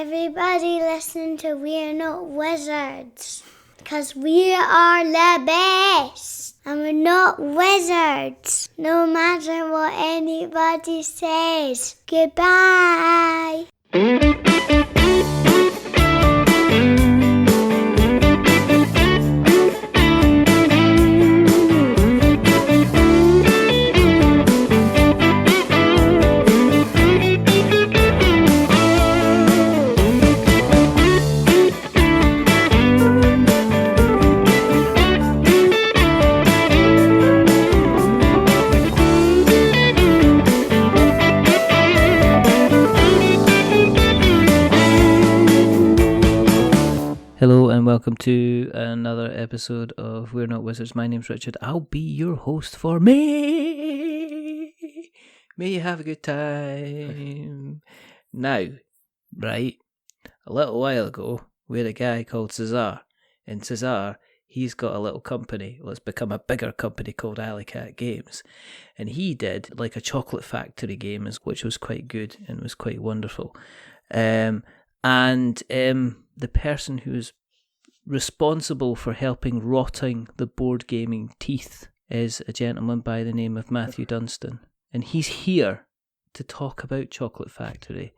Everybody listen to We're Not Wizards, because we are the best, and we're not wizards, no matter what anybody says. Goodbye. Hello and welcome to another episode of We're Not Wizards. My name's Richard. I'll be your host for May. May you have a good time. Now, right, a little while ago, we had a guy called Cesar. And Cesar, he's got a little company. Well, it's become a bigger company called Alleycat Games. And he did like a chocolate factory game, which was quite good and was quite wonderful. The person who's responsible for helping rotting the board gaming teeth is a gentleman by the name of Matthew Dunstan. And he's here to talk about Chocolate Factory.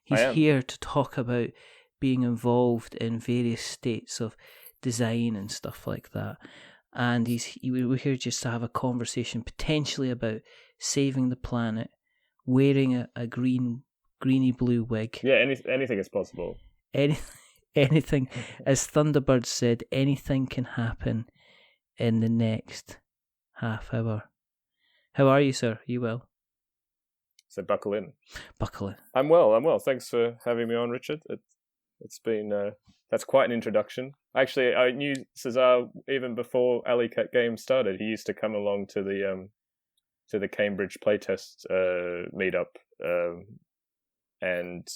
He's here to talk about being involved in various states of design and stuff like that. And we're here just to have a conversation potentially about saving the planet, wearing a greeny blue wig. Yeah, anything is possible. Anything, as Thunderbird said, anything can happen in the next half hour. How are you, sir? Are you well? So buckle in. Buckle in. I'm well. Thanks for having me on, Richard. It's been that's quite an introduction. Actually, I knew Cesar even before Alleycat Games started. He used to come along to the Cambridge playtest meetup, and.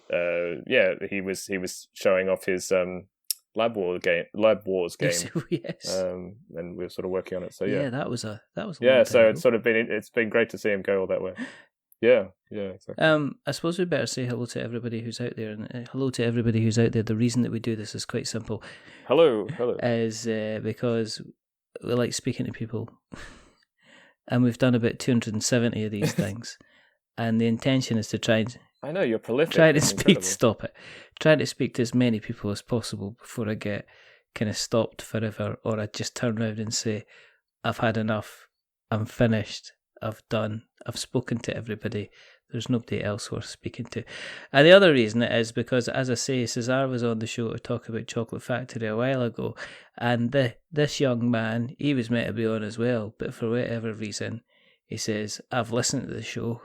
He was showing off his Lab Wars game. Yes. And we were sort of working on it. So that was a long time so it's sort of been great to see him go all that way. Yeah, exactly. I suppose we better say hello to everybody who's out there, and hello to everybody who's out there. The reason that we do this is quite simple. Hello. Is because we like speaking to people, and we've done about 270 of these things, and the intention is to try and. I know, you're prolific. Trying to speak to as many people as possible before I get kind of stopped forever, or I just turn around and say, I've had enough, I'm finished, I've done, I've spoken to everybody, there's nobody else worth speaking to. And the other reason it is because, as I say, Cesar was on the show to talk about Chocolate Factory a while ago, and this young man, he was meant to be on as well, but for whatever reason, he says, I've listened to the show,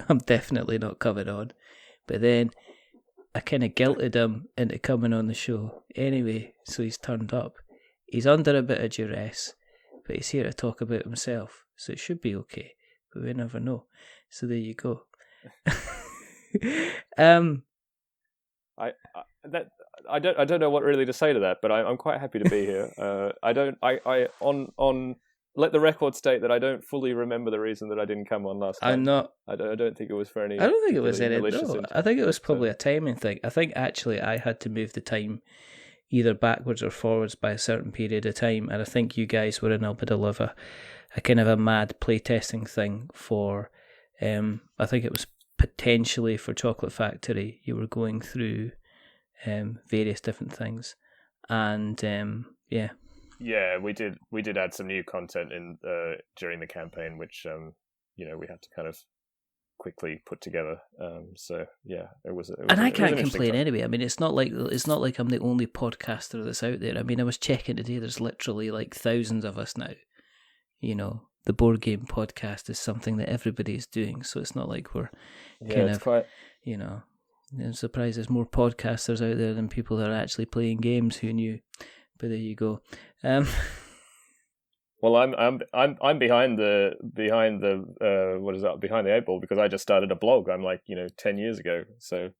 I'm definitely not coming on. But then I kind of guilted him into coming on the show anyway, so he's turned up. He's under a bit of duress, but he's here to talk about himself, so it should be okay, but we never know. So there you go. I don't know what really to say to that, but I'm quite happy to be here. Let the record state that I don't fully remember the reason that I didn't come on last time. I don't think it was for any. I don't think it was any. No, I think it was probably a timing thing. I think actually I had to move the time either backwards or forwards by a certain period of time, and I think you guys were in a bit of a kind of a mad playtesting thing for. I think it was potentially for Chocolate Factory. You were going through various different things, and yeah. Yeah, we did add some new content in during the campaign, which we had to kind of quickly put together. So yeah, it was and I can't complain anyway. I mean, it's not like I'm the only podcaster that's out there. I mean, I was checking today. There's literally like thousands of us now. You know, the board game podcast is something that everybody is doing. So it's not like we're I'm surprised there's more podcasters out there than people that are actually playing games. Who knew? But there you go. Well, I'm behind the what is that, behind the eight ball, because I just started a blog. I'm 10 years ago, so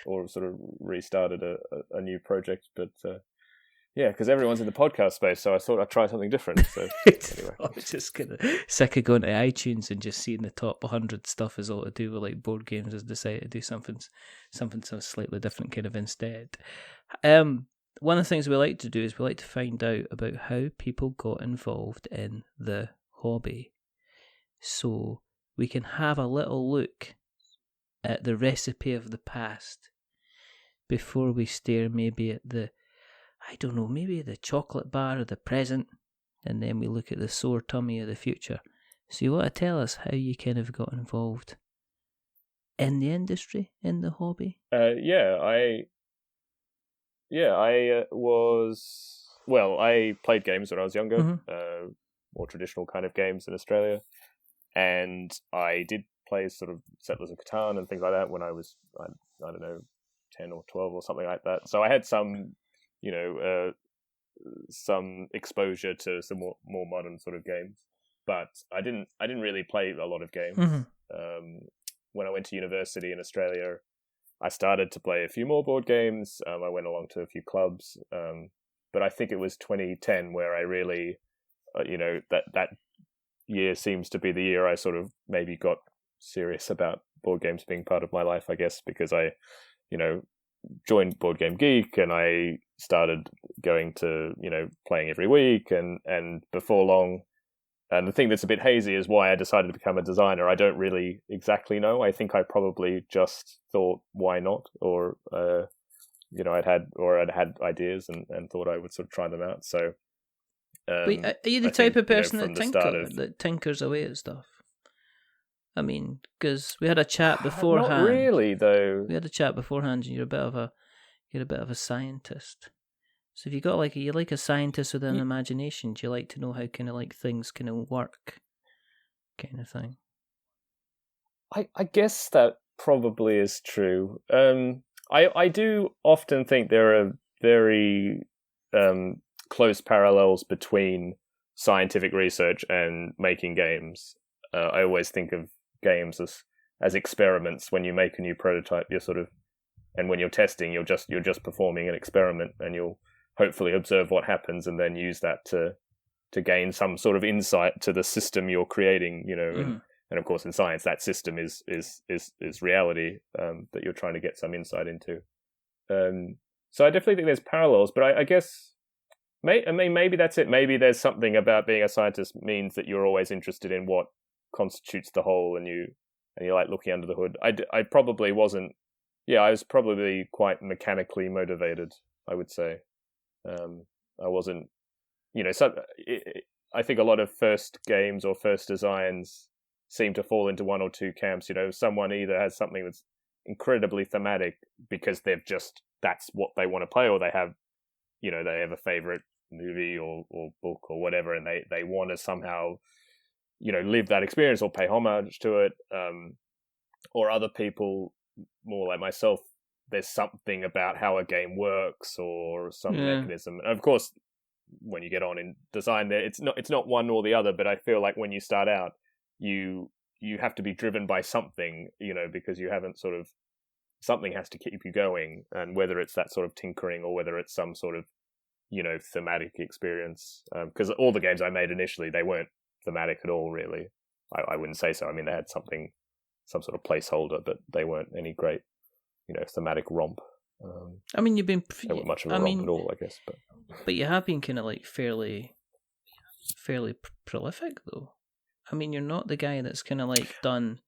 or sort of restarted a new project. But Yeah, because everyone's in the podcast space, so I thought I'd try something different. So anyway, I was just kind of sick of going to iTunes and just seeing the top 100 stuff is all to do with like board games. Has decided to do something so slightly different kind of instead. One of the things we like to do is we like to find out about how people got involved in the hobby, so we can have a little look at the recipe of the past before we stare maybe at the, I don't know, maybe the chocolate bar of the present, and then we look at the sore tummy of the future. So you want to tell us how you kind of got involved in the industry, in the hobby? I played games when I was younger, more traditional kind of games in Australia, and I did play sort of Settlers of Catan and things like that when I was, I don't know, 10 or 12 or something like that. So I had some, some exposure to some more modern sort of games, but I didn't really play a lot of games. When I went to university in Australia, I started to play a few more board games. I went along to a few clubs, but I think it was 2010 where I really, that year seems to be the year I sort of maybe got serious about board games being part of my life, I guess, because I, joined Board Game Geek and I started going to, playing every week and before long. And the thing that's a bit hazy is why I decided to become a designer. I don't really exactly know. I think I probably just thought, why not? Or, I'd had ideas and thought I would sort of try them out. So, are you the type of person that tinkers away at stuff? I mean, because we had a chat beforehand. Not really, though. We had a chat beforehand, and you're a bit of a scientist. So if you're like a scientist with an imagination, do you like to know how kind of like things kind of work, kind of thing? I guess that probably is true. I do often think there are very close parallels between scientific research and making games. I always think of games as experiments. When you make a new prototype, you're sort of, and when you're testing, you're just performing an experiment, and you'll hopefully observe what happens and then use that to gain some sort of insight to the system you're creating. And of course, in science, that system is reality that you're trying to get some insight into. So I definitely think there's parallels, but I guess maybe that's it. Maybe there's something about being a scientist means that you're always interested in what constitutes the whole, and you like looking under the hood. I probably wasn't. Yeah, I was probably quite mechanically motivated, I would say. I wasn't, I think a lot of first games or first designs seem to fall into one or two camps. Someone either has something that's incredibly thematic because that's what they want to play, or they have a favorite movie or book or whatever, and they want to somehow live that experience or pay homage to it. Or other people, more like myself, there's something about how a game works or some mechanism. And of course, when you get on in design, there it's not one or the other. But I feel like when you start out, you have to be driven by something, because you haven't sort of, something has to keep you going, and whether it's that sort of tinkering or whether it's some sort of thematic experience. Because all the games I made initially, they weren't thematic at all, really. I wouldn't say so. I mean, they had some sort of placeholder, but they weren't any great thematic romp. I mean, you've been they weren't much of a romp at all, I guess. But you have been kind of like fairly prolific, though. I mean, you're not the guy that's kind of like done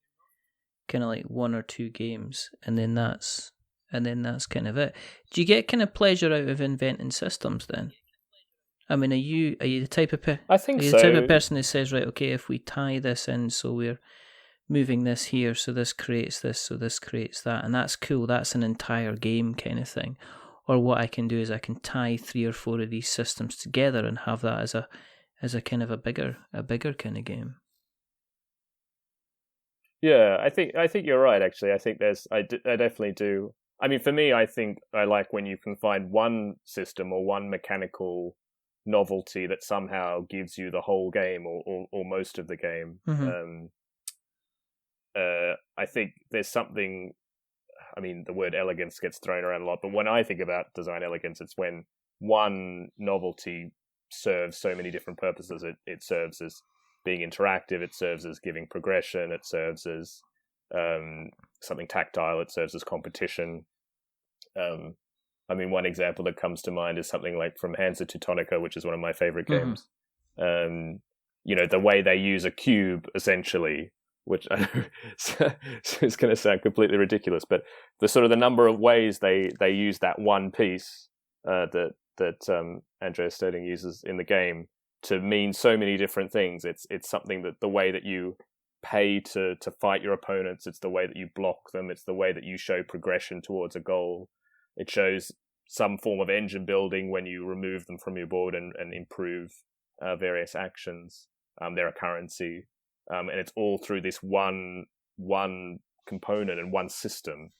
kind of like one or two games and then that's kind of it. Do you get kind of pleasure out of inventing systems then? I mean, are you the type of I think are you so. the type of person who says, right, okay, if we tie this in, so we're moving this here, so this creates this, so this creates that, and that's cool, that's an entire game kind of thing? Or what I can do is I can tie 3 or 4 of these systems together and have that as a kind of a bigger kind of game. Yeah, I think you're right. Actually, I think I definitely do. I mean, for me, I think I like when you can find one system or one mechanical novelty that somehow gives you the whole game or most of the game. Mm-hmm. I think there's something. I mean, the word elegance gets thrown around a lot, but when I think about design elegance, it's when one novelty serves so many different purposes. It serves as being interactive, it serves as giving progression, it serves as something tactile, it serves as competition. I mean, one example that comes to mind is something like from Hansa Teutonica, which is one of my favorite games. The way they use a cube, essentially, which I know it's going to sound completely ridiculous, but the sort of the number of ways they use that one piece that Andreas Sterding uses in the game to mean so many different things. It's something that the way that you pay to fight your opponents, it's the way that you block them, it's the way that you show progression towards a goal. It shows some form of engine building when you remove them from your board and improve various actions, their currency, and it's all through this one component and one system,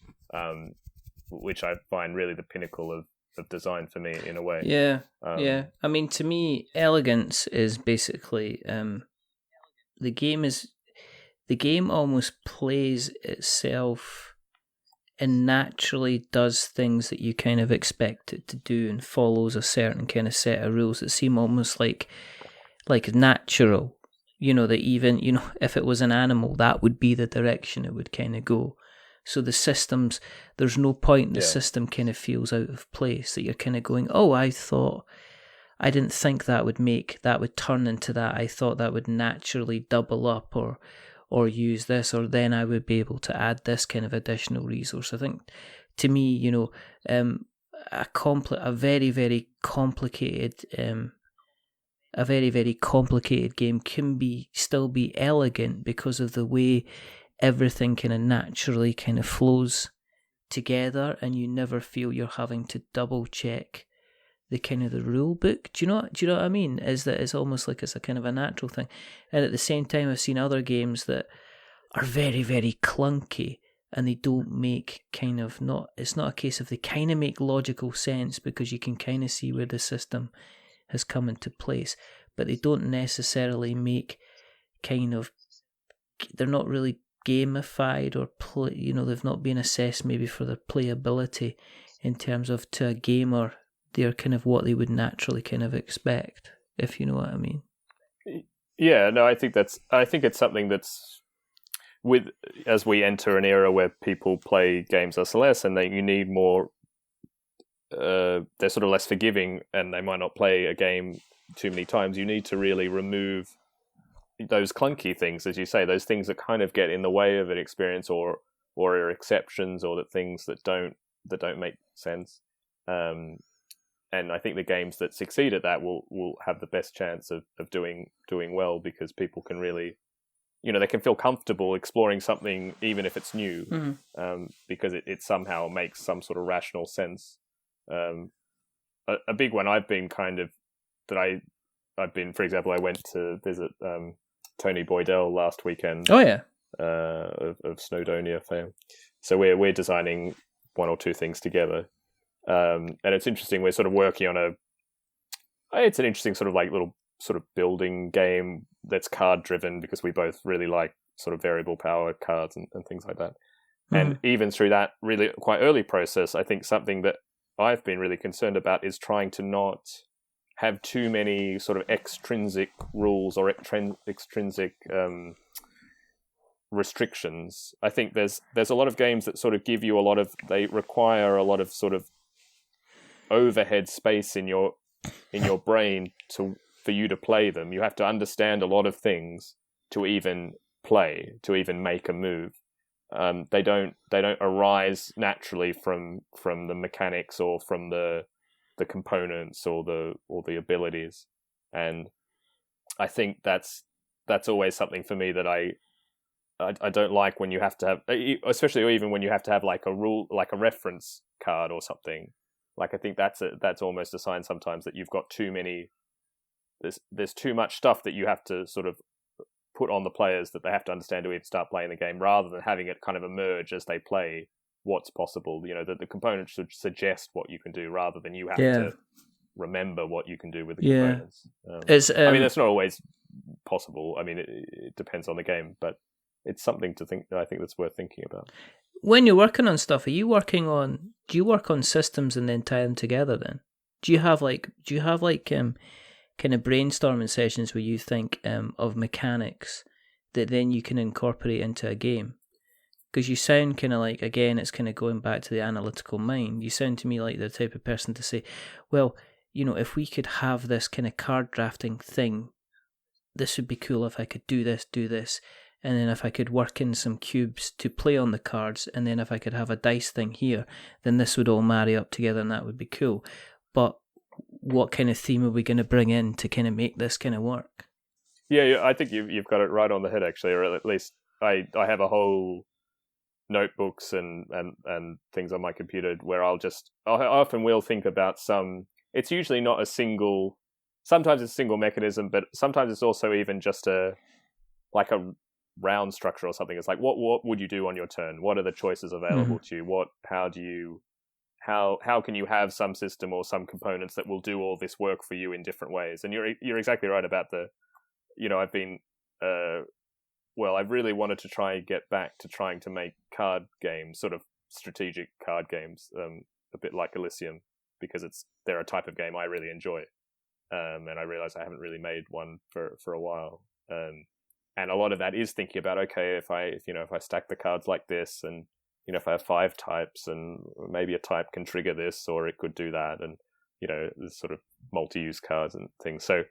which I find really the pinnacle of design for me in a way. Yeah. I mean, to me, elegance is basically the game almost plays itself and naturally does things that you kind of expect it to do and follows a certain kind of set of rules that seem almost like natural. That even, if it was an animal, that would be the direction it would kind of go. So the systems, there's no point the system kind of feels out of place, that you're kind of going, oh, I didn't think that would turn into that. I thought that would naturally double up or use this, or then I would be able to add this kind of additional resource. I think, to me, a very, very complicated game can still be elegant because of the way everything kind of naturally kind of flows together, and you never feel you're having to double check the kind of the rule book. Do you know what I mean? Is that it's almost like it's a kind of a natural thing. And at the same time, I've seen other games that are very, very clunky, and they don't make it's not a case of they kind of make logical sense because you can kind of see where the system has come into place, but they don't necessarily make they're not really gamified or they've not been assessed maybe for their playability in terms of, to a gamer, they're kind of what they would naturally kind of expect, if you know what I mean. Yeah, no, I think it's something that's as we enter an era where people play games less and you need more, they're sort of less forgiving and they might not play a game too many times. You need to really remove those clunky things, as you say, those things that kind of get in the way of an experience or are exceptions, or that things that don't make sense. And I think the games that succeed at that will have the best chance of doing well, because people can really, they can feel comfortable exploring something even if it's new, because it somehow makes some sort of rational sense. A big one I've been for example, I went to visit Tony Boydell last weekend. Oh yeah, of Snowdonia fame. So we're designing one or two things together, and it's interesting. We're sort of working on it's an interesting sort of like little sort of building game that's card driven, because we both really like sort of variable power cards and things like that. And even through that really quite early process, I think something that I've been really concerned about is trying to not have too many sort of extrinsic rules or extrinsic restrictions. I think there's a lot of games that sort of give you they require a lot of sort of overhead space in your brain for you to play them. You have to understand a lot of things to even play, to even make a move. They don't arise naturally from the mechanics or from the components or the abilities. And I think that's always something for me that I don't like, when you have to have, especially even when you have to have like a rule, like a reference card or something. Like, I think that's almost a sign sometimes that you've got too many. There's too much stuff that you have to sort of put on the players that they have to understand to even start playing the game, rather than having it kind of emerge as they play what's possible. That the components should suggest what you can do, rather than you have to remember what you can do with the components. I mean, that's not always possible. I mean, it depends on the game, but it's something to think. I think that's worth thinking about. When you're working on stuff, do you work on systems and then tie them together then? Do you have like kind of brainstorming sessions where you think of mechanics that then you can incorporate into a game? Because you sound kind of like, again, it's kind of going back to the analytical mind. You sound to me like the type of person to say, well, if we could have this kind of card drafting thing, this would be cool if I could do this, and then if I could work in some cubes to play on the cards, and then if I could have a dice thing here, then this would all marry up together and that would be cool. But what kind of theme are we going to bring in to kind of make this kind of work? Yeah, I think you've got it right on the head, actually, or at least I have a whole notebooks and things on my computer where I often will think about it's usually not a single, sometimes it's a single mechanism, but sometimes it's also even just a round structure or something. It's like, what would you do on your turn? What are the choices available to you? How can you have some system or some components that will do all this work for you in different ways? And you're exactly right about I've been, I've really wanted to try and get back to trying to make card games, sort of strategic card games, a bit like Elysium, because they're a type of game I really enjoy. And I realize I haven't really made one for a while. And a lot of that is thinking about, okay, if I stack the cards like this, and if I have 5 types, and maybe a type can trigger this, or it could do that, and there's sort of multi-use cards and things. So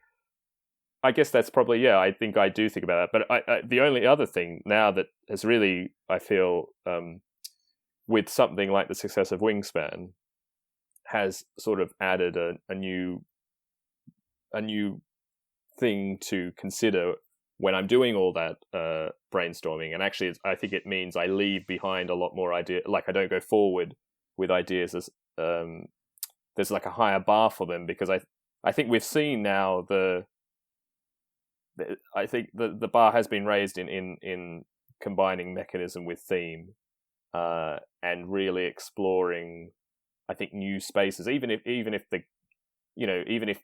I guess that's probably, I think I do think about that. But I the only other thing now that has really, I feel, with something like the success of Wingspan, has sort of added a new thing to consider when I'm doing all that brainstorming. And actually, I think it means I leave behind a lot more ideas. Like, I don't go forward with ideas as there's like a higher bar for them, because I think we've seen now I think the bar has been raised in combining mechanism with theme, and really exploring, I think, new spaces, even if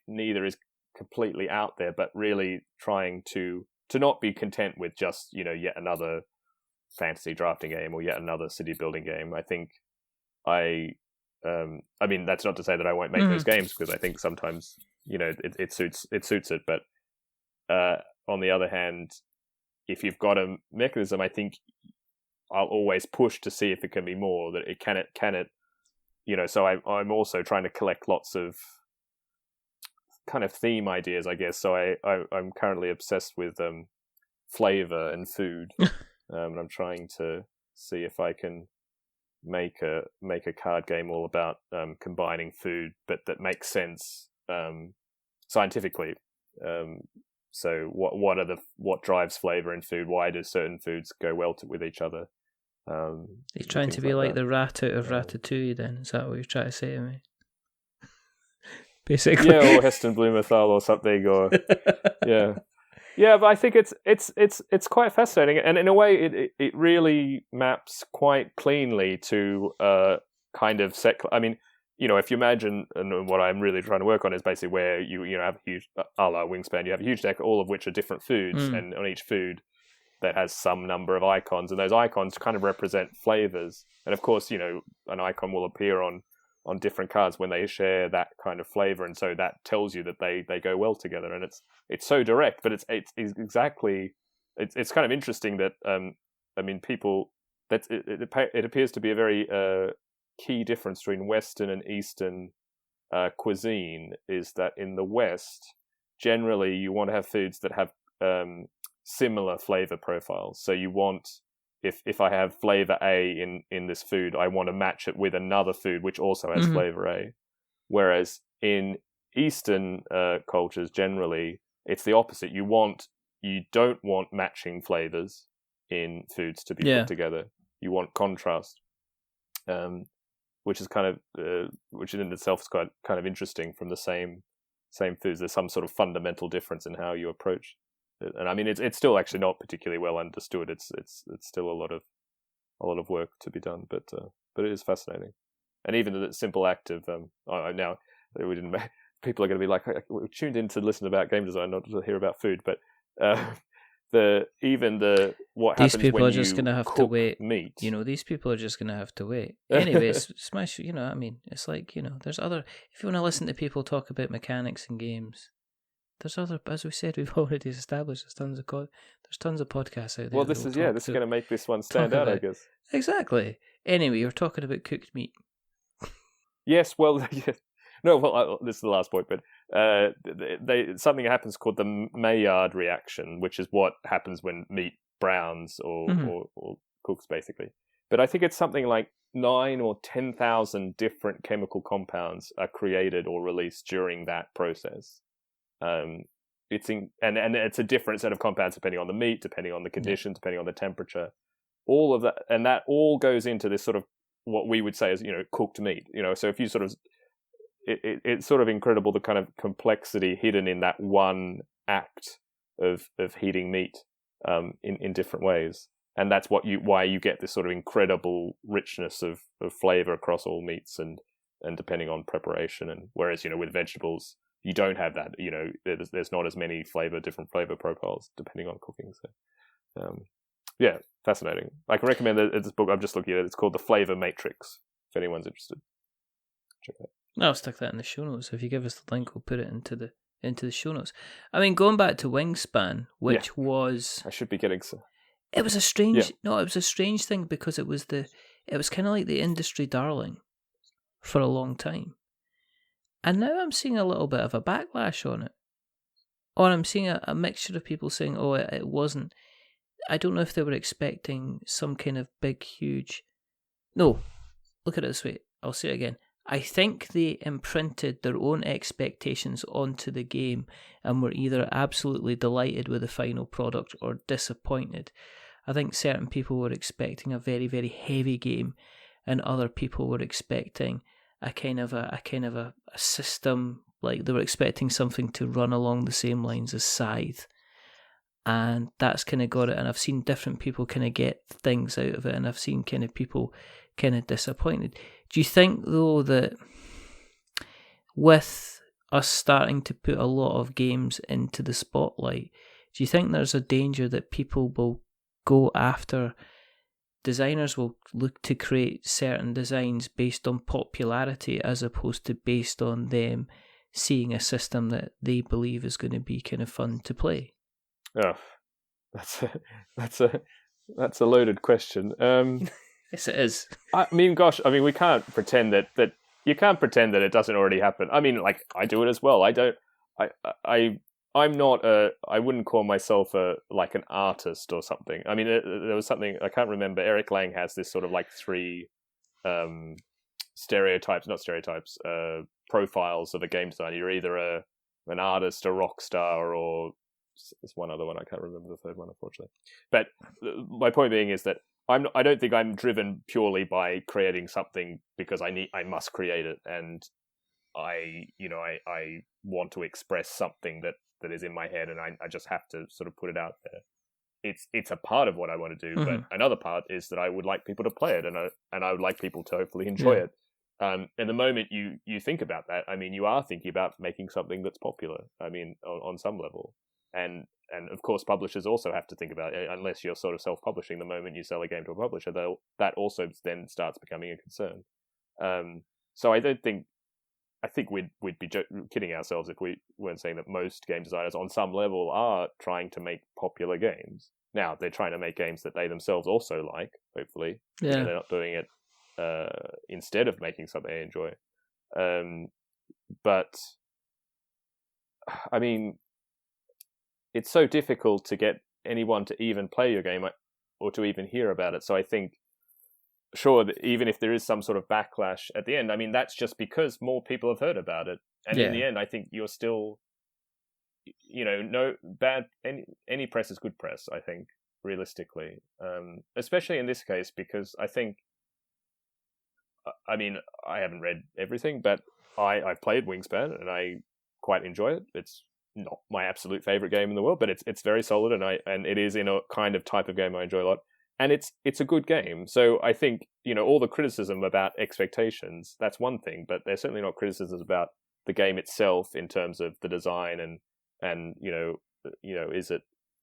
neither is completely out there, but really trying to not be content with just yet another fantasy drafting game or yet another city building game. I think I mean, that's not to say that I won't make those games, because I think sometimes it suits it, but on the other hand, if you've got a mechanism, I think I'll always push to see if it can be more, that it can so I'm also trying to collect lots of kind of theme ideas, I guess. So I'm currently obsessed with flavor and food, and I'm trying to see if I can make a card game all about combining food, but that makes sense scientifically. So what drives flavor in food? Why do certain foods go well with each other? He's trying to be like the rat out of Ratatouille. Then is that what you're trying to say to me? Basically, yeah, or Heston Blumenthal or something, or yeah. But I think it's quite fascinating, and in a way, it really maps quite cleanly to kind of set. I mean, if you imagine, and what I'm really trying to work on is basically where you have a huge, a la Wingspan, you have a huge deck, all of which are different foods, and on each food that has some number of icons, and those icons kind of represent flavors. And of course, an icon will appear on different cards when they share that kind of flavor, and so that tells you that they go well together. And it's so direct, but it's exactly, it's kind of interesting that I mean, people, that it appears to be a very key difference between Western and Eastern cuisine, is that in the West, generally you want to have foods that have similar flavor profiles. So you want, if I have flavor A in this food, I want to match it with another food which also has flavor A. Whereas in Eastern cultures, generally, it's the opposite. You don't want matching flavors in foods to be put together. You want contrast, which is which in itself is quite kind of interesting. From the same foods, there's some sort of fundamental difference in how you approach it. And I mean, it's still actually not particularly well understood. It's still a lot of work to be done, but it is fascinating. And even the simple act of now we didn't. People are going to be like, we're tuned in to listen about game design, not to hear about food. But what These happens people when are just you going to have to cook wait. meat. These people are just going to have to wait. Anyways, smash. I mean, it's like there's other. If you want to listen to people talk about mechanics in games, there's other. As we said, we've already established there's tons of podcasts out there. Well, this is going to make this one stand out, I guess. Exactly. Anyway, you're talking about cooked meat. Yes. Well, no. Well, this is the last point, but something happens called the Maillard reaction, which is what happens when meat browns or cooks, basically. But I think it's something like 9 or 10,000 different chemical compounds are created or released during that process. And it's a different set of compounds depending on the meat, depending on the conditions, depending on the temperature. All of that, and that all goes into this sort of what we would say is cooked meat. So if you sort of it's sort of incredible the kind of complexity hidden in that one act of heating meat in different ways, and that's why you get this sort of incredible richness of flavor across all meats and depending on preparation. And whereas with vegetables you don't have that. There's not as many different flavor profiles depending on cooking. So yeah, fascinating. I can recommend this book. I'm just looking at it. It's called The Flavor Matrix. If anyone's interested, check it out. I'll stick that in the show notes. If you give us the link, we'll put it into the show notes. I mean, going back to Wingspan, which was I should be getting some. It was a strange it was a strange thing because it was kind of like the industry darling for a long time, and now I'm seeing a little bit of a backlash on it, or I'm seeing a mixture of people saying, "Oh, it wasn't." I don't know if they were expecting some kind of big, huge. No, look at it this way. I'll say it again. I think they imprinted their own expectations onto the game and were either absolutely delighted with the final product or disappointed. I think certain people were expecting a very, very heavy game, and other people were expecting a kind of a system, like they were expecting something to run along the same lines as Scythe. And that's kind of got it. And I've seen different people kind of get things out of it, and I've seen kind of people kind of disappointed. Do you think, though, that with us starting to put a lot of games into the spotlight, do you think there's a danger that people will go after, designers will look to create certain designs based on popularity as opposed to based on them seeing a system that they believe is going to be kind of fun to play? Oh, that's a loaded question. Yes, it is. I mean, gosh, we can't pretend that you can't pretend that it doesn't already happen. I mean, like, I do it as well. I'm not I wouldn't call myself like an artist or something. I mean, there was something, I can't remember. Eric Lang has this sort of like 3 profiles of a game designer. You're either an artist, a rock star, or there's one other one. I can't remember the third one, unfortunately. But my point being is that I don't think I'm driven purely by creating something because I must create it, and I want to express something that is in my head, and I just have to sort of put it out there. It's a part of what I want to do, but another part is that I would like people to play it, and I would like people to hopefully enjoy it. And the moment you think about that, I mean, you are thinking about making something that's popular. I mean, on some level. And of course, publishers also have to think about it, unless you're sort of self-publishing. The moment you sell a game to a publisher, that also then starts becoming a concern. So I think we'd be kidding ourselves if we weren't saying that most game designers on some level are trying to make popular games. Now, they're trying to make games that they themselves also like, hopefully. Yeah. They're not doing it instead of making something they enjoy. But, I mean, it's so difficult to get anyone to even play your game or to even hear about it. So I think, sure, that even if there is some sort of backlash at the end, I mean, that's just because more people have heard about it. And in the end, I think you're still, no bad, any press is good press, I think, realistically. Especially in this case, because I think, I mean, I haven't read everything, but I've played Wingspan and I quite enjoy it. It's not my absolute favorite game in the world, but it's very solid, and it is in a kind of type of game I enjoy a lot, and it's a good game. So I think all the criticism about expectations, that's one thing, but there's certainly not criticisms about the game itself in terms of the design and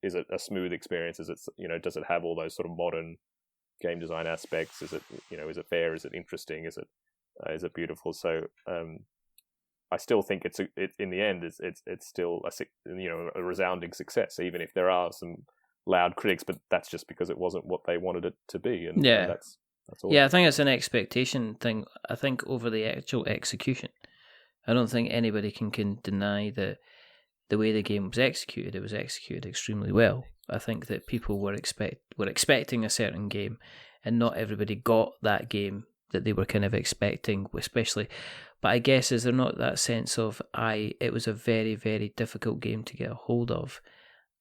is it a smooth experience? Is it, does it have all those sort of modern game design aspects? Is it, is it fair? Is it interesting? Is it beautiful? So I still think in the end it's still a resounding success, even if there are some loud critics. But that's just because it wasn't what they wanted it to be, and that's all. Yeah, I think it's an expectation thing. I think over the actual execution, I don't think anybody can deny that the way the game was executed, it was executed extremely well. I think that people were expecting a certain game, and not everybody got that game that they were kind of expecting, especially. But I guess is there not that sense of it was a very, very difficult game to get a hold of,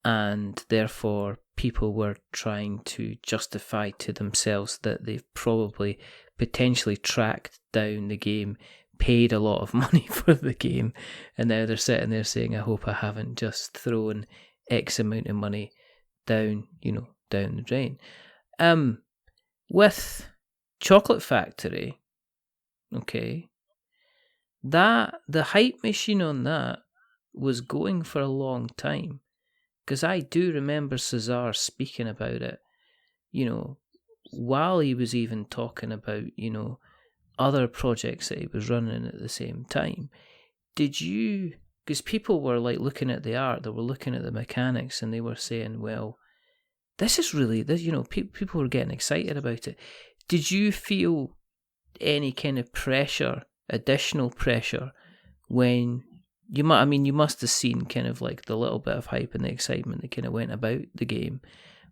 and therefore people were trying to justify to themselves that they've probably potentially tracked down the game, paid a lot of money for the game, and now they're sitting there saying, I hope I haven't just thrown X amount of money down the drain. With Chocolate Factory, okay, the hype machine on that was going for a long time, because I do remember Cesar speaking about it, while he was even talking about, other projects that he was running at the same time. Did you, because people were like looking at the art, they were looking at the mechanics, and they were saying, well, this is really, people were getting excited about it. Did you feel any kind of pressure, additional pressure, when you must have seen kind of like the little bit of hype and the excitement that kind of went about the game.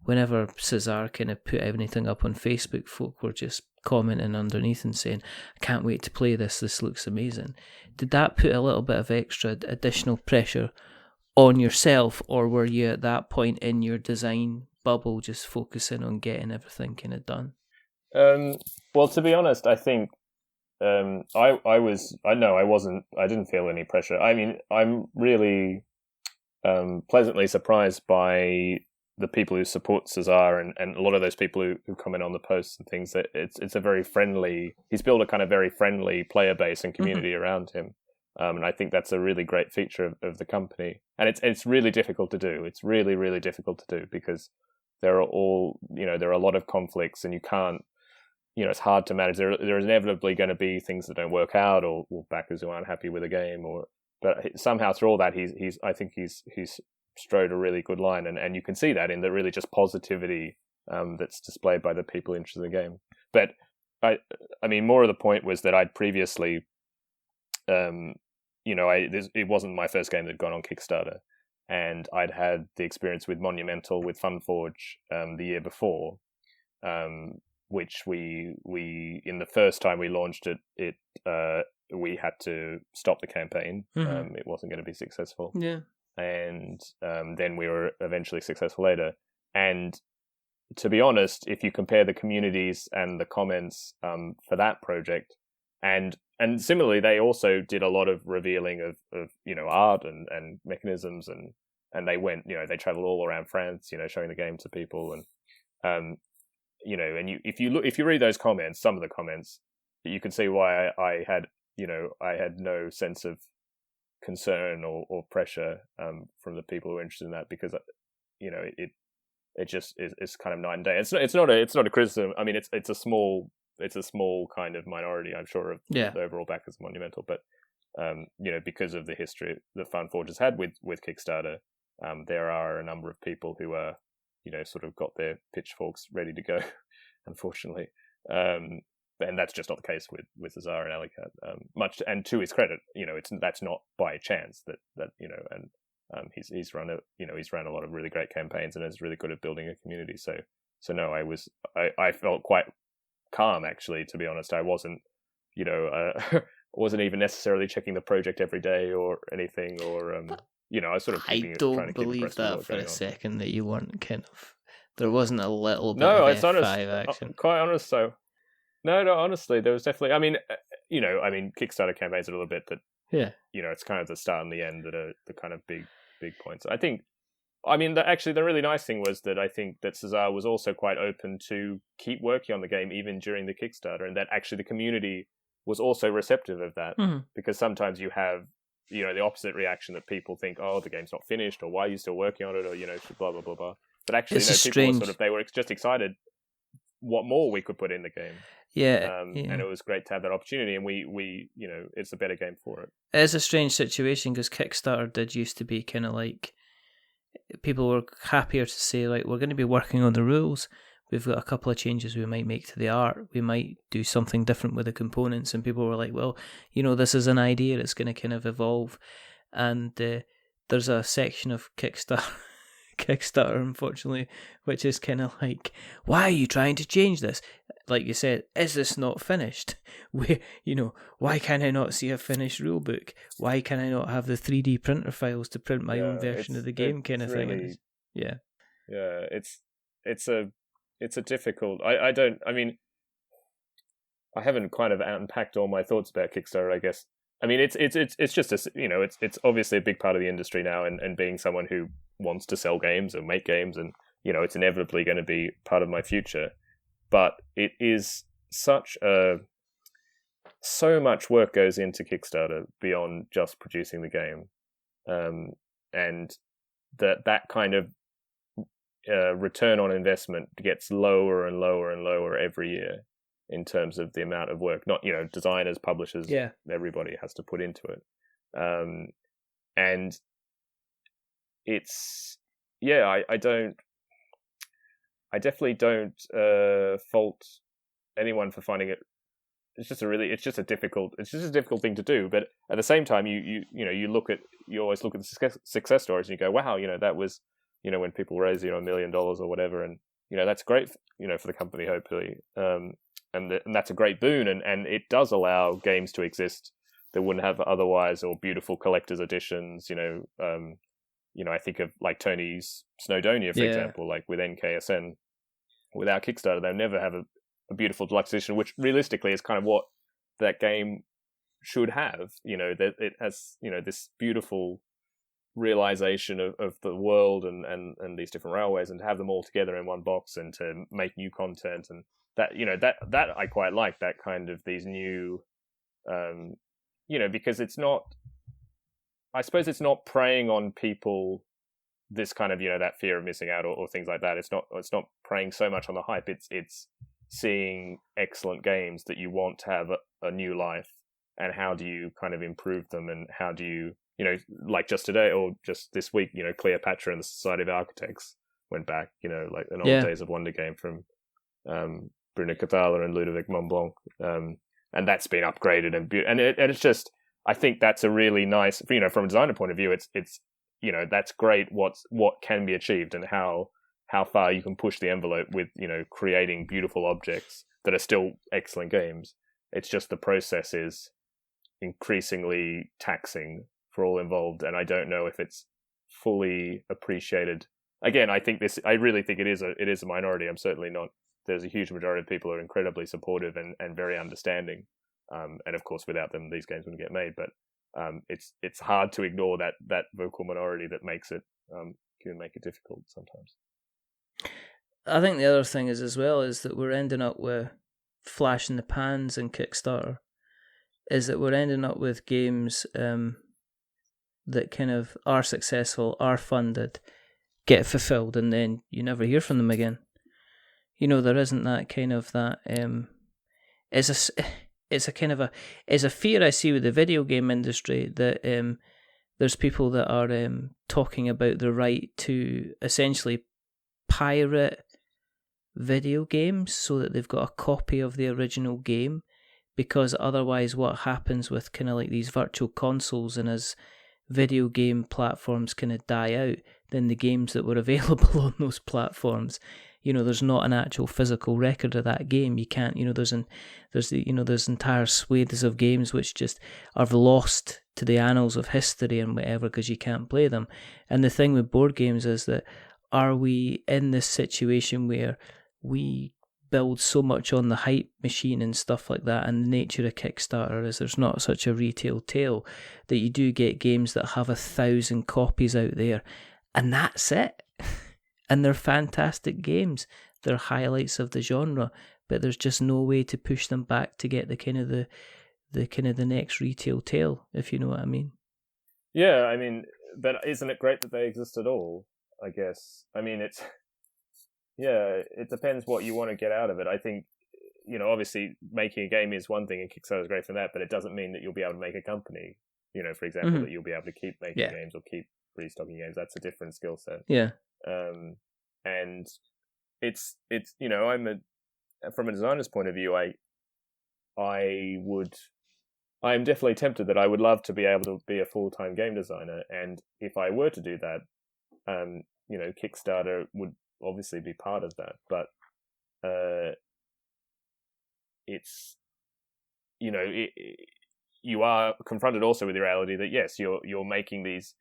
Whenever Cesar kind of put anything up on Facebook, folk were just commenting underneath and saying, I can't wait to play this, this looks amazing. Did that put a little bit of extra additional pressure on yourself, or were you at that point in your design bubble just focusing on getting everything kind of done? Well, to be honest, I think I didn't feel any pressure. I mean, I'm really pleasantly surprised by the people who support Cesar and a lot of those people who comment on the posts and things, that it's a very friendly, he's built a kind of very friendly player base and community around him. And I think that's a really great feature of the company. And it's really difficult to do. It's really, really difficult to do, because there are a lot of conflicts, and you can't, it's hard to manage. There are inevitably going to be things that don't work out, or backers who aren't happy with a game, but somehow through all that, I think he's strode a really good line, and you can see that in the really just positivity that's displayed by the people interested in the game. But I mean, more of the point was that I'd previously, it wasn't my first game that had gone on Kickstarter, and I'd had the experience with Monumental, with FunForge the year before, which we in the first time we launched it we had to stop the campaign. It wasn't going to be successful. Yeah. And then we were eventually successful later. And to be honest, if you compare the communities and the comments for that project, and similarly, they also did a lot of revealing of art and mechanisms, and they went, they traveled all around France, showing the game to people, and if you read those comments, some of the comments, you can see why I had no sense of concern or pressure from the people who are interested in that, because it just is kind of night and day. It's not a criticism. I mean, it's a small kind of minority, I'm sure, of the overall backers of Monumental, but because of the history the FunForge has had with Kickstarter, there are a number of people who are sort of got their pitchforks ready to go, unfortunately. And that's just not the case with Cesar and Alicat. And to his credit, that's not by chance that he's run a lot of really great campaigns and is really good at building a community. So no, I felt quite calm, actually, to be honest. I wasn't wasn't even necessarily checking the project every day or anything, or I was sort of I don't believe that for a second that you weren't kind of, there wasn't a little bit of it's honest, action. Quite honest. So no, honestly, there was definitely. I mean, Kickstarter campaigns are a little bit that. Yeah. It's kind of the start and the end that are the kind of big points. I think. I mean, actually, the really nice thing was that I think that Cesar was also quite open to keep working on the game even during the Kickstarter, and that actually the community was also receptive of that, because sometimes you have the opposite reaction that people think, oh, the game's not finished, or why are you still working on it, or blah blah blah blah. But actually, people were they were just excited what more we could put in the game. And it was great to have that opportunity, and we it's a better game for it. It's a strange situation because Kickstarter did used to be kind of like, people were happier to say, like, we're going to be working on the rules. We've got a couple of changes we might make to the art. We might do something different with the components. And people were like, well, this is an idea. It's going to kind of evolve. And there's a section of Kickstarter, unfortunately, which is kind of like, why are you trying to change this? Like you said, is this not finished? Why can I not see a finished rule book? Why can I not have the 3D printer files to print my own version of the game, kind of really, thing? It's a difficult. I haven't kind of unpacked all my thoughts about Kickstarter, I guess. I mean, it's just it's obviously a big part of the industry now, and being someone who wants to sell games and make games, and it's inevitably going to be part of my future. But it is so much work goes into Kickstarter beyond just producing the game, and that kind of return on investment gets lower and lower and lower every year in terms of the amount of work. Not designers, publishers, everybody has to put into it, and it's I definitely don't fault anyone for finding it. It's just a difficult thing to do. But at the same time, you always look at the success stories and you go, wow, that was, when people raise $1 million or whatever, and that's great, for the company, hopefully, and that's a great boon, and it does allow games to exist that wouldn't have otherwise, or beautiful collector's editions. I think of like Tony's Snowdonia, for example, like with NKSN. Without Kickstarter, they'll never have a beautiful deluxe edition, which realistically is kind of what that game should have. That it has, this beautiful realization of the world and these different railways, and to have them all together in one box, and to make new content, and that that I quite like, that kind of these new, because it's not. I suppose it's not preying on people, this kind of that fear of missing out or things like that. It's not preying so much on the hype. It's seeing excellent games that you want to have a new life, and how do you kind of improve them, and how do you like just today or just this week, Cleopatra and the Society of Architects went back, like an old Days of Wonder game from Bruno Cathala and Ludovic Montblanc, and that's been upgraded and it's just. I think that's a really nice, from a designer point of view, it's that's great what can be achieved, and how far you can push the envelope with, creating beautiful objects that are still excellent games. It's just the process is increasingly taxing for all involved, and I don't know if it's fully appreciated. Again, I really think it is a minority. I'm certainly not. There's a huge majority of people who are incredibly supportive and very understanding. And of course, without them, these games wouldn't get made. But it's hard to ignore that vocal minority that makes it can make it difficult sometimes. I think the other thing is as well is that we're ending up with flash in the pans and Kickstarter. Is that we're ending up with games that kind of are successful, are funded, get fulfilled, and then you never hear from them again. There isn't that kind of that. It's a fear I see with the video game industry that there's people that are talking about the right to essentially pirate video games so that they've got a copy of the original game, because otherwise what happens with kind of like these virtual consoles, and as video game platforms kind of die out, then the games that were available on those platforms, there's not an actual physical record of that game. You can't, there's entire swathes of games which just are lost to the annals of history and whatever because you can't play them. And the thing with board games is that, are we in this situation where we build so much on the hype machine and stuff like that, and the nature of Kickstarter is there's not such a retail tail, that you do get games that have 1,000 copies out there, and that's it. And they're fantastic games. They're highlights of the genre, but there's just no way to push them back to get the next retail tail, if you know what I mean. Yeah, I mean, but isn't it great that they exist at all? I guess. I mean, it's yeah. It depends what you want to get out of it. I think obviously making a game is one thing, and Kickstarter is great for that, but it doesn't mean that you'll be able to make a company. For example, that you'll be able to keep making games or keep restocking games. That's a different skill set. Yeah. And it's from a designer's point of view, I'm definitely tempted that I would love to be able to be a full-time game designer, and if I were to do that, Kickstarter would obviously be part of that, but it's you are confronted also with the reality that yes, you're making these,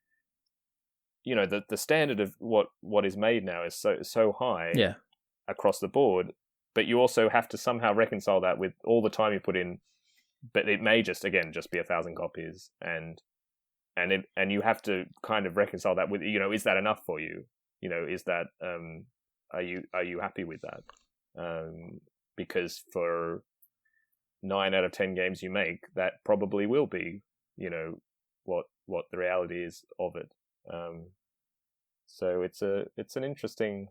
the standard of what is made now is so high across the board, but you also have to somehow reconcile that with all the time you put in. But it may just be 1,000 copies, and you have to kind of reconcile that with, is that enough for you? Is that are you happy with that? Because for 9 out of 10 games you make, that probably will be, what the reality is of it. So it's an interesting,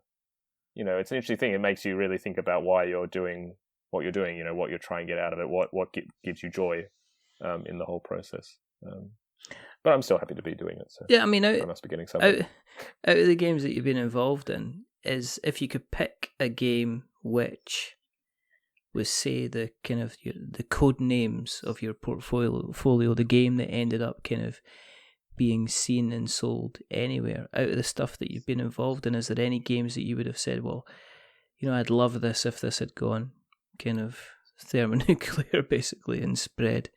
it's an interesting thing. It makes you really think about why you're doing what you're doing, what you're trying to get out of it, what gives you joy in the whole process. But I'm still happy to be doing it. So yeah, I mean, I must be getting something. Out of the games that you've been involved in, is if you could pick a game which was, say, the kind of the code names of your portfolio, the game that ended up kind of being seen and sold anywhere, out of the stuff that you've been involved in, is there any games that you would have said, well, I'd love this if this had gone kind of thermonuclear basically and spread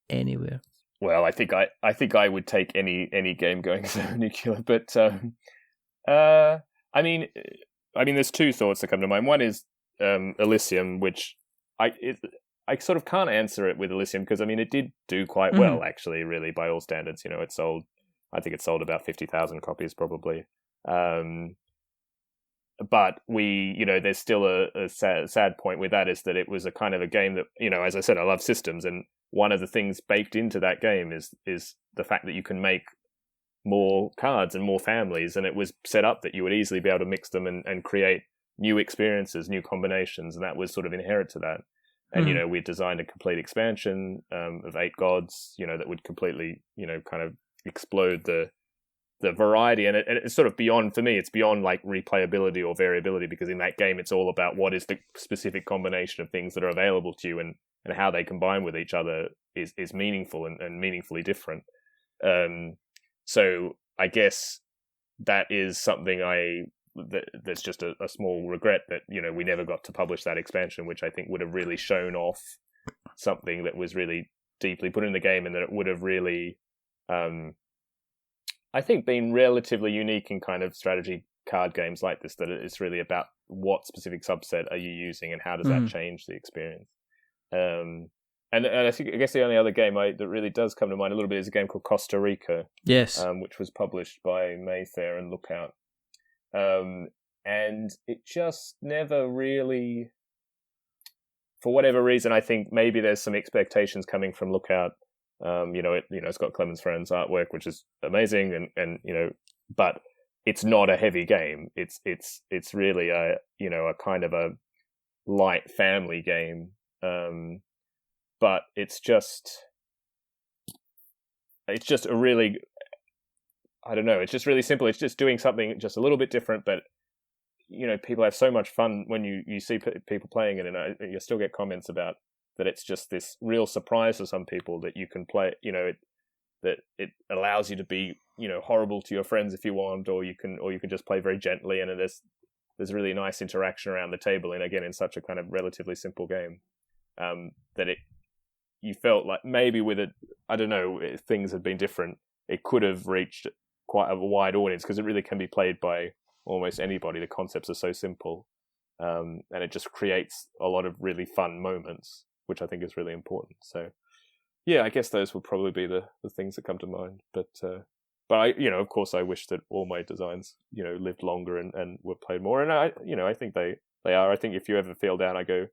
anywhere? Well, I think I would take any game going thermonuclear, but I mean there's two thoughts that come to mind. One is Elysium, which I sort of can't answer it with Elysium because it did do quite well actually, really, by all standards. It sold about 50,000 copies probably. But there's still a sad point with that, is that it was a kind of a game that, as I said, I love systems, and one of the things baked into that game is the fact that you can make more cards and more families, and it was set up that you would easily be able to mix them and create new experiences, new combinations, and that was sort of inherent to that. And we designed a complete expansion of 8 gods, that would completely, kind of explode the variety, and it's sort of beyond, for me, it's beyond like replayability or variability, because in that game it's all about what is the specific combination of things that are available to you, and how they combine with each other is meaningful and meaningfully different. So I guess that is something that's just a small regret that we never got to publish that expansion, which I think would have really shown off something that was really deeply put in the game, and that it would have really I think been relatively unique in kind of strategy card games like this, that it's really about what specific subset are you using and how does that change the experience. And I guess the only other game that really does come to mind a little bit is a game called Costa Rica. Yes. Which was published by Mayfair and Lookout. And it just never really, for whatever reason, I think maybe there's some expectations coming from Lookout. It's got Clemens Friend's artwork, which is amazing, and but it's not a heavy game. It's really a kind of a light family game. But it's just a really, I don't know, it's just really simple. It's just doing something just a little bit different, but people have so much fun when you see people playing it, and you still get comments about that it's just this real surprise to some people that you can play, that it allows you to be, horrible to your friends if you want, or you can just play very gently, and there's really nice interaction around the table, and again, in such a kind of relatively simple game, that you felt like maybe with it, I don't know, if things had been different, it could have reached quite a wide audience, because it really can be played by almost anybody. The concepts are so simple, and it just creates a lot of really fun moments, which I think is really important. So, yeah, I guess those would probably be the things that come to mind. But I, of course, I wish that all my designs, lived longer and were played more. And I think they are. I think if you ever feel down, I go,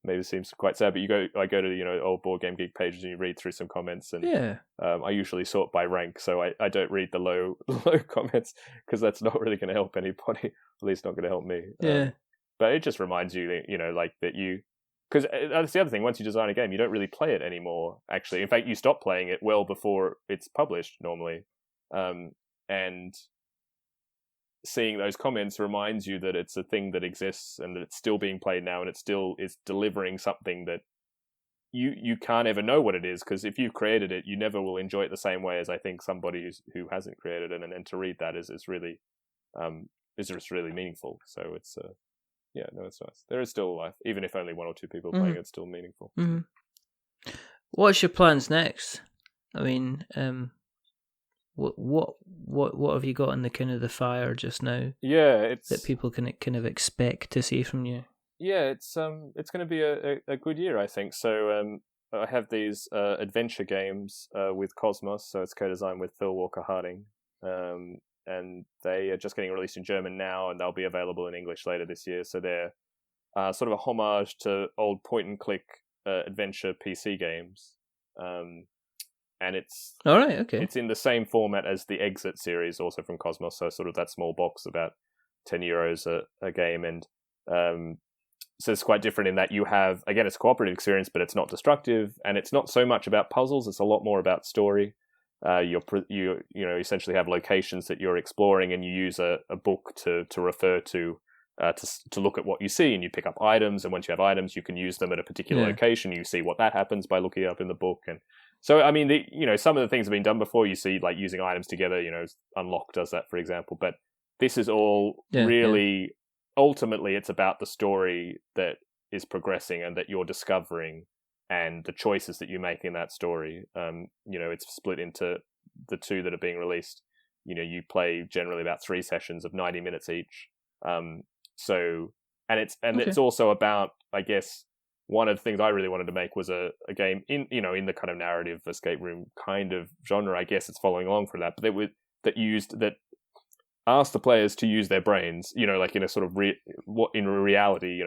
maybe seems quite sad. But I go to old Board Game Geek pages and you read through some comments, and Yeah. I usually sort by rank, so I don't read the low comments because that's not really going to help anybody. At least not going to help me. Yeah. But it just reminds you that like that you. Because that's the other thing. Once you design a game, you don't really play it anymore. Actually, in fact, you stop playing it well before it's published normally, and seeing those comments reminds you that it's a thing that exists and that it's still being played now, and it still is delivering something that you can't ever know what it is, because if you've created it, you never will enjoy it the same way as I think somebody who hasn't created it, and to read that is really just really meaningful. So it's it's nice. There is still life, even if only one or two people playing. It's still meaningful. Mm-hmm. What's your plans next? I mean, what have you got in the kind of the fire just now? Yeah, it's that people can kind of expect to see from you. Yeah, it's going to be a good year, I think. So I have these adventure games with Cosmos, so it's co-designed with Phil Walker Harding, and they are just getting released in German now, and they'll be available in English later this year. So they're sort of a homage to old point-and-click adventure PC games. And it's all right. Okay. It's in the same format as the Exit series, also from Cosmos. So sort of that small box, about €10 a game, and so it's quite different in that you have, again, it's a cooperative experience, but it's not destructive, and it's not so much about puzzles. It's a lot more about story. You essentially have locations that you're exploring, and you use a book to refer to look at what you see, and you pick up items, and once you have items, you can use them at a particular location. You see what that happens by looking it up in the book. And so, I mean, some of the things have been done before. You see, like using items together, Unlock does that, for example. But this is all really, ultimately, it's about the story that is progressing and that you're discovering, and the choices that you make in that story. It's split into the two that are being released. You play generally about 3 sessions of 90 minutes each. It's also about, I guess, one of the things I really wanted to make was a game in the kind of narrative escape room kind of genre. I guess it's following along from that, but that asked the players to use their brains. Like in a sort of in reality.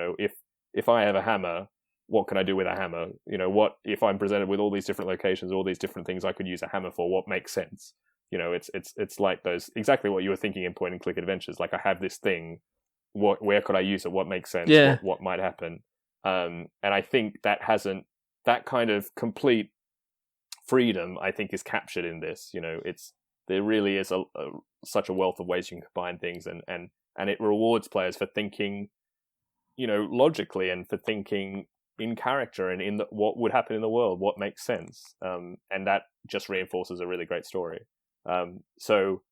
If I have a hammer, what can I do with a hammer? What if I'm presented with all these different locations, all these different things I could use a hammer for? What makes sense? It's like those, exactly what you were thinking in point and click adventures. Like, I have this thing. Where could I use it? What makes sense? Yeah. What might happen? And I think that kind of complete freedom, I think, is captured in this. There really is such a wealth of ways you can combine things, and it rewards players for thinking, logically, and for thinking in character and in what would happen in the world, what makes sense. And that just reinforces a really great story. So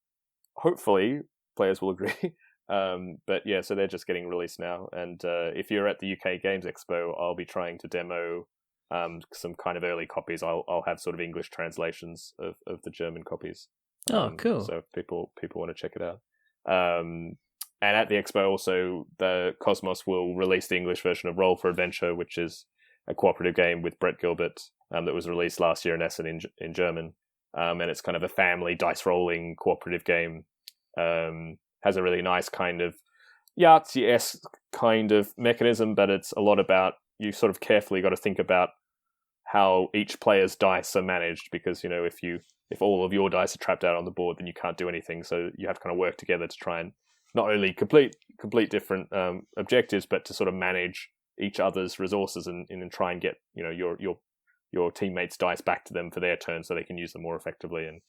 hopefully players will agree. But yeah, so they're just getting released now, and if you're at the UK Games Expo, I'll be trying to demo some kind of early copies. I'll have sort of English translations of the German copies. Cool. So if people want to check it out. And at the expo also, the Cosmos will release the English version of Roll for Adventure, which is a cooperative game with Brett Gilbert that was released last year in Essen in German, and it's kind of a family dice rolling cooperative game. Has a really nice kind of Yahtzee-esque kind of mechanism, but it's a lot about, you sort of carefully got to think about how each player's dice are managed, because if all of your dice are trapped out on the board, then you can't do anything. So you have to kind of work together to try and not only complete different objectives, but to sort of manage each other's resources and try and get your teammates' dice back to them for their turn, so they can use them more effectively. And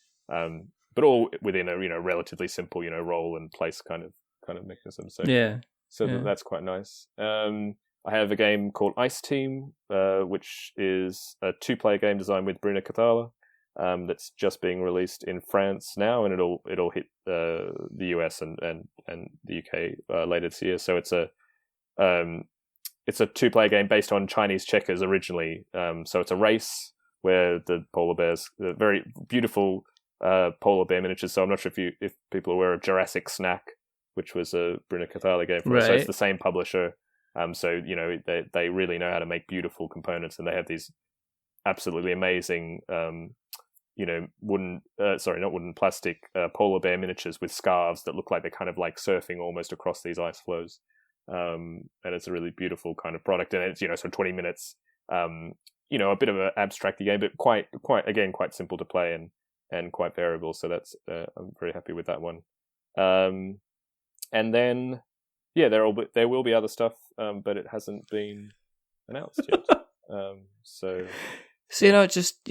but all within a relatively simple roll and place kind of mechanism. So that's quite nice. I have a game called Ice Team, which is a 2-player game designed with Bruna Cathala, that's just being released in France now, and it'll hit the US and the UK later this year. So it's a 2-player game based on Chinese checkers originally. So it's a race where the polar bears, very beautiful polar bear miniatures. So I'm not sure if people are aware of Jurassic Snack, which was a Bruna Cathala game for us. So it's the same publisher. So they really know how to make beautiful components, and they have these absolutely amazing plastic polar bear miniatures with scarves that look like they're kind of like surfing almost across these ice floes. and it's a really beautiful kind of product, and it's so 20 minutes, a bit of an abstract game, but quite simple to play and quite variable. So that's I'm very happy with that one. And then there will be other stuff, but it hasn't been announced yet. So just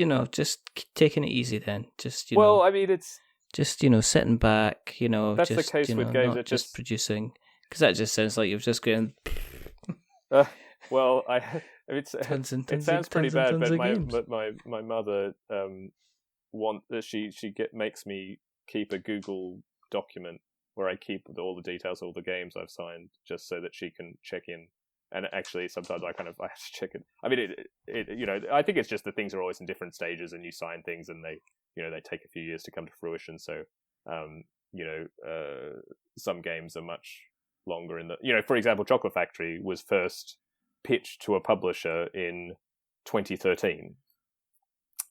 taking it easy then. I mean, it's just sitting back. That's the case with games not that just producing, because that just sounds like you've just going. Well, it sounds pretty bad, but my mother makes me keep a Google document where I keep all the details of all the games I've signed, just so that she can check in. And actually, sometimes I have to check it. I mean, I think it's just that things are always in different stages, and you sign things, and they take a few years to come to fruition. So, some games are much longer in the. For example, Chocolate Factory was first pitched to a publisher in 2013.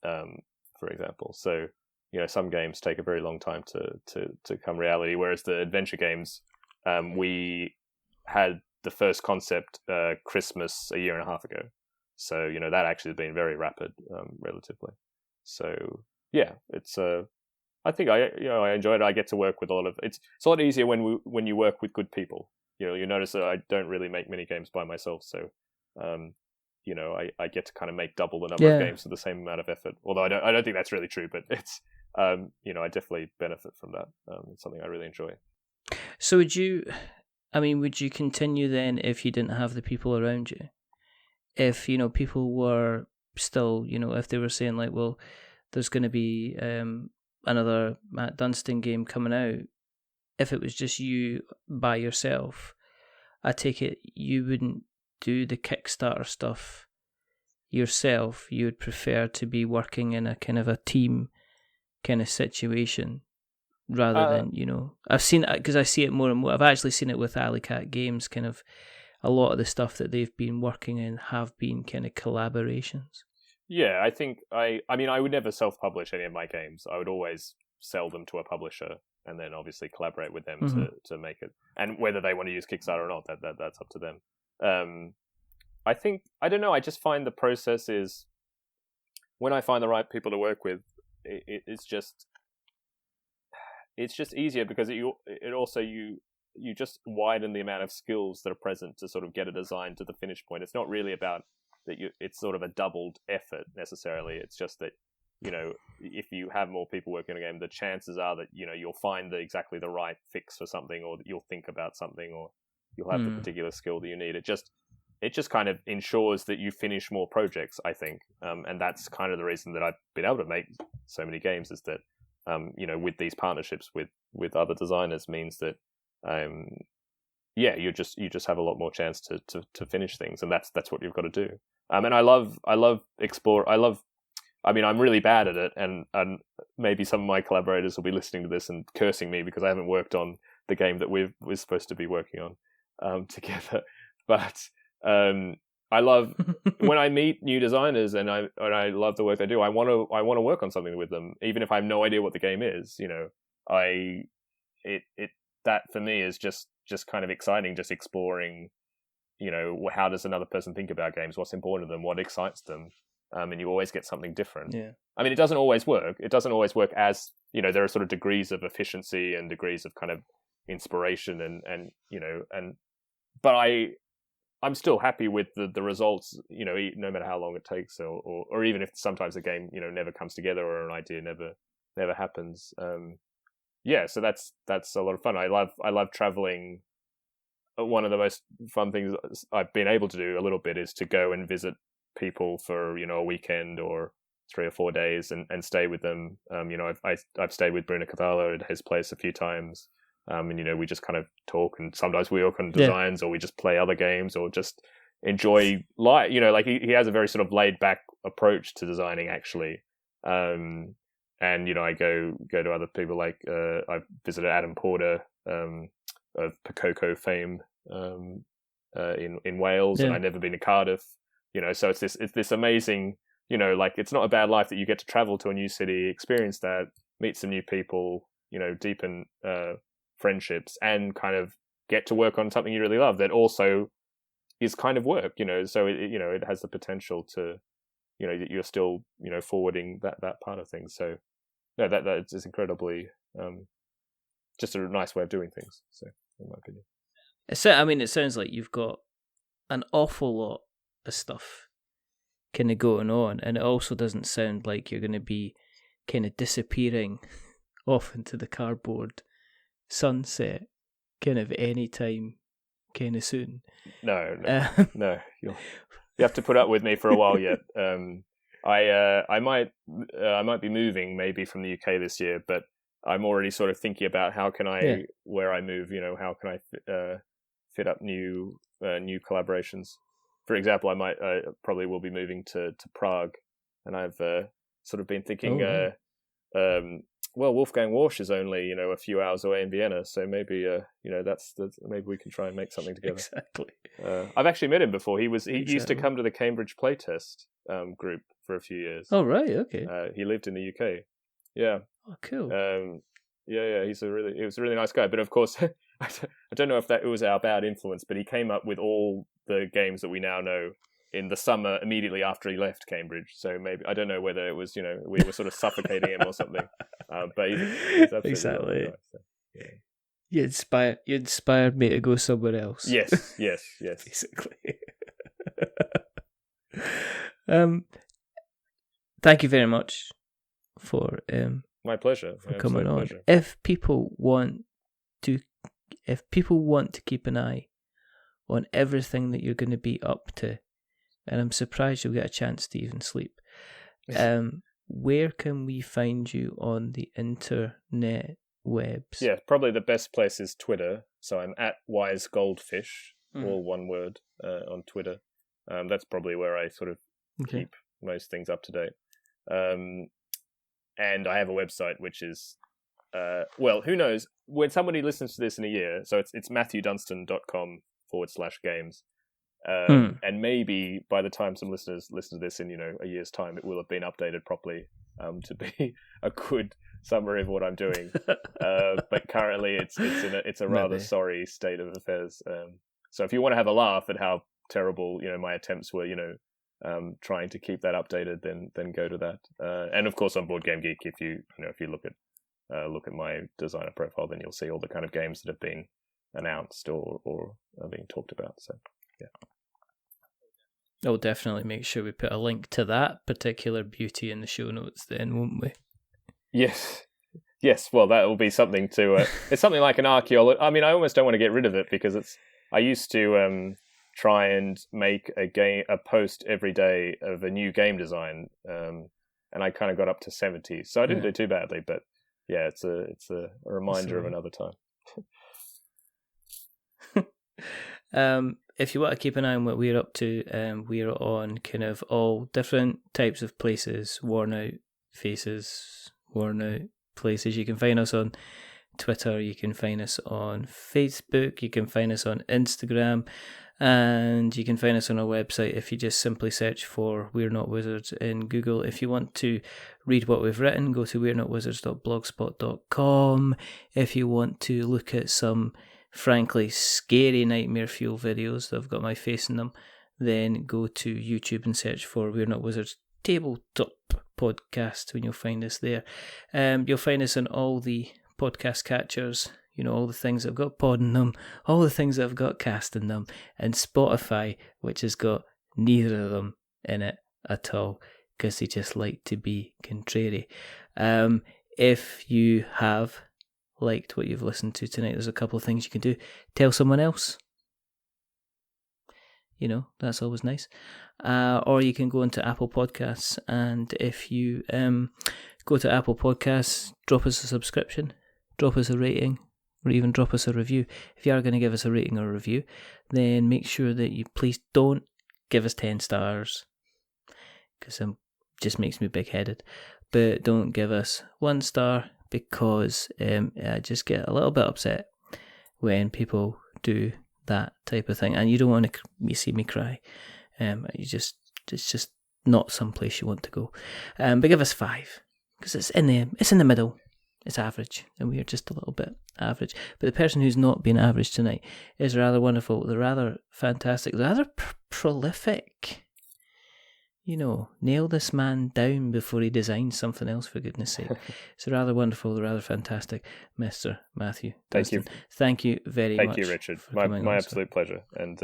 For example, so some games take a very long time to come reality, whereas the adventure games, we had the first concept Christmas a year and a half ago. So, that actually has been very rapid, relatively. So, yeah, it's I think I enjoy it. I get to work with it's a lot easier when you work with good people. You notice that I don't really make many games by myself, so I get to kind of make double the number of games with the same amount of effort. Although I don't think that's really true, but it's I definitely benefit from that. It's something I really enjoy. So would you continue then if you didn't have the people around you? If, people were still, if they were saying like, well, there's going to be another Matt Dunstan game coming out, if it was just you by yourself, I take it you wouldn't do the Kickstarter stuff yourself. You would prefer to be working in a kind of a team kind of situation, rather than, I've seen it because I see it more and more. I've actually seen it with Alley Cat Games. Kind of a lot of the stuff that they've been working in have been kind of collaborations. Yeah, I think I would never self-publish any of my games. I would always sell them to a publisher and then obviously collaborate with them to make it. And whether they want to use Kickstarter or not, that's up to them. I think, I don't know, I just find the process is, when I find the right people to work with, it's just easier, because it also you just widen the amount of skills that are present to sort of get a design to the finish point. It's not really about that it's sort of a doubled effort necessarily. It's just that, if you have more people working on a game, the chances are that, you'll find exactly the right fix for something, or that you'll think about something, or you'll have the particular skill that you need. It just kind of ensures that you finish more projects, I think. And that's kind of the reason that I've been able to make so many games, is that, with these partnerships with other designers, means that, you just have a lot more chance to finish things. And that's what you've got to do. And I love explore. I'm really bad at it, and maybe some of my collaborators will be listening to this and cursing me because I haven't worked on the game that we're supposed to be working on together. But I love when I meet new designers, and I love the work they do. I want to work on something with them, even if I have no idea what the game is. That for me is just kind of exciting, just exploring. How does another person think about games? What's important to them? What excites them? And you always get something different. Yeah. I mean, it doesn't always work. It doesn't always work as, there are sort of degrees of efficiency and degrees of kind of inspiration but I'm still happy with the results, no matter how long it takes, or even if sometimes a game, never comes together, or an idea never happens. So that's a lot of fun. I love traveling. One of the most fun things I've been able to do a little bit is to go and visit people for, a weekend or 3 or 4 days and stay with them. I've stayed with Bruno Cavallo at his place a few times. And we just kind of talk, and sometimes we work on designs, or we just play other games, or just enjoy life. Like he has a very sort of laid back approach to designing, actually. And I go to other people, like I've visited Adam Porter of Pakoko fame in Wales, and I've never been to Cardiff. So it's this amazing, like, it's not a bad life that you get to travel to a new city, experience that, meet some new people, deepen friendships, and kind of get to work on something you really love that also is kind of work, so it has the potential to, you're still, forwarding that part of things. So no, that is incredibly just a nice way of doing things. So in my opinion, it sounds like you've got an awful lot of stuff kind of going on, and it also doesn't sound like you're going to be kind of disappearing off into the cardboard sunset kind of any time kind of soon. No. You have to put up with me for a while yet. I might be moving maybe from the UK this year, but I'm already sort of thinking about how can I, where I move, how can I fit up new collaborations. For example, I probably will be moving to Prague, and I've sort of been thinking, Wolfgang Warsch is only a few hours away in Vienna, so maybe that's maybe we can try and make something together. Exactly. I've actually met him before. He used to come to the Cambridge Playtest group for a few years. Oh right, okay. He lived in the UK. Yeah. Oh, cool. Yeah. He was a really nice guy. But of course, I don't know if it was our bad influence, but he came up with all the games that we now know in the summer immediately after he left Cambridge. So maybe, I don't know whether it was, we were sort of suffocating him or something. But he's absolutely exactly. Nice, so, yeah. You inspired me to go somewhere else. Yes. Basically. Thank you very much for my pleasure. For coming on. Pleasure. If people want to keep an eye on everything that you're going to be up to, and I'm surprised you'll get a chance to even sleep, where can we find you on the internet webs? Yeah, probably the best place is Twitter. So I'm at wisegoldfish, all one word, on Twitter. That's probably where I sort of keep most things up to date. And I have a website which is, who knows, when somebody listens to this in a year, so it's matthewdunstan.com/games. And maybe by the time some listeners listen to this in a year's time, it will have been updated properly to be a good summary of what I'm doing. But currently, it's a rather sorry state of affairs. So if you want to have a laugh at how terrible my attempts were, trying to keep that updated, then go to that. And of course, on Board Game Geek, if you look at my designer profile, then you'll see all the kind of games that have been announced or are being talked about. So yeah. I'll definitely make sure we put a link to that particular beauty in the show notes then, won't we? Yes. Well, that will be something to... it's something like an archaeology... I mean, I almost don't want to get rid of it because I used to try and make a post every day of a new game design, and I kind of got up to 70. So I didn't do too badly, but yeah, it's a reminder of another time. If you want to keep an eye on what we're up to, we're on kind of all different types of places, worn out faces, worn out places. You can find us on Twitter, you can find us on Facebook, you can find us on Instagram, and you can find us on our website if you just simply search for We're Not Wizards in Google. If you want to read what we've written, go to we'renotwizards.blogspot.com. If you want to look at some frankly scary nightmare fuel videos that have got my face in them, then go to YouTube and search for We're Not Wizards Tabletop Podcast when you'll find us there. You'll find us on all the podcast catchers, all the things that have got pod in them, all the things that have got cast in them, and Spotify, which has got neither of them in it at all because they just like to be contrary. If you have liked what you've listened to tonight, there's a couple of things you can do. Tell someone else. That's always nice. Or you can go into Apple Podcasts, and if you go to Apple Podcasts, drop us a subscription, drop us a rating, or even drop us a review. If you are going to give us a rating or a review, then make sure that you please don't give us 10 stars, because it just makes me big-headed. But don't give us 1 star, because I just get a little bit upset when people do that type of thing, and you don't want to see me cry. It's just not some place you want to go. But give us 5, because it's in the middle. It's average, and we are just a little bit average. But the person who's not been average tonight is rather wonderful. They're rather fantastic. They're rather prolific. You know, nail this man down before he designs something else, for goodness sake. It's rather wonderful, rather fantastic, Mr. Matthew Dunstan. Thank you very much. Thank you, Richard. My absolute pleasure. And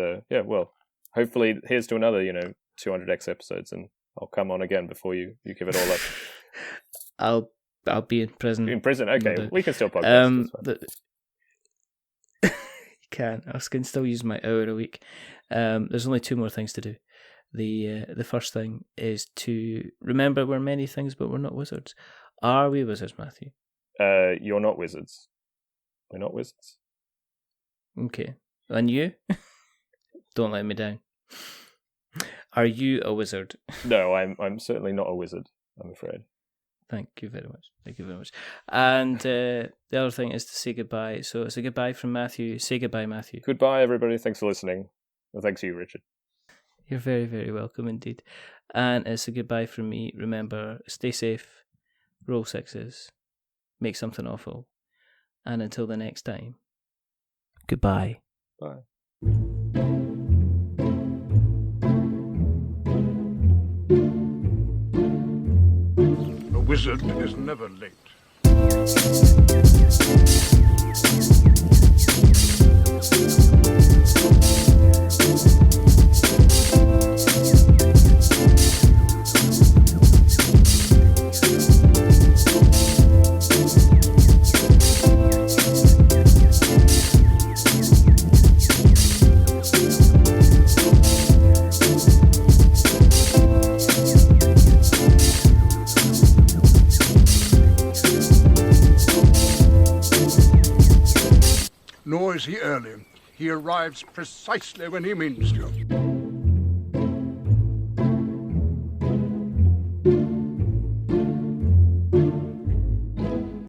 well, hopefully here's to another, 200x episodes, and I'll come on again before you give it all up. I'll be in prison. In prison, okay. We can still podcast. You can. I can still use my hour a week. There's only 2 more things to do. The first thing is to remember we're many things, but we're not wizards. Are we wizards, Matthew? You're not wizards. We're not wizards. Okay. And you? Don't let me down. Are you a wizard? No, I'm certainly not a wizard, I'm afraid. Thank you very much. And the other thing is to say goodbye. So it's a goodbye from Matthew. Say goodbye, Matthew. Goodbye, everybody. Thanks for listening. And thanks to you, Richard. You're very, very welcome indeed. And it's a goodbye from me. Remember, stay safe, roll 6s, make something awful. And until the next time, goodbye. Bye. A wizard is never late. Nor is he early. He arrives precisely when he means to.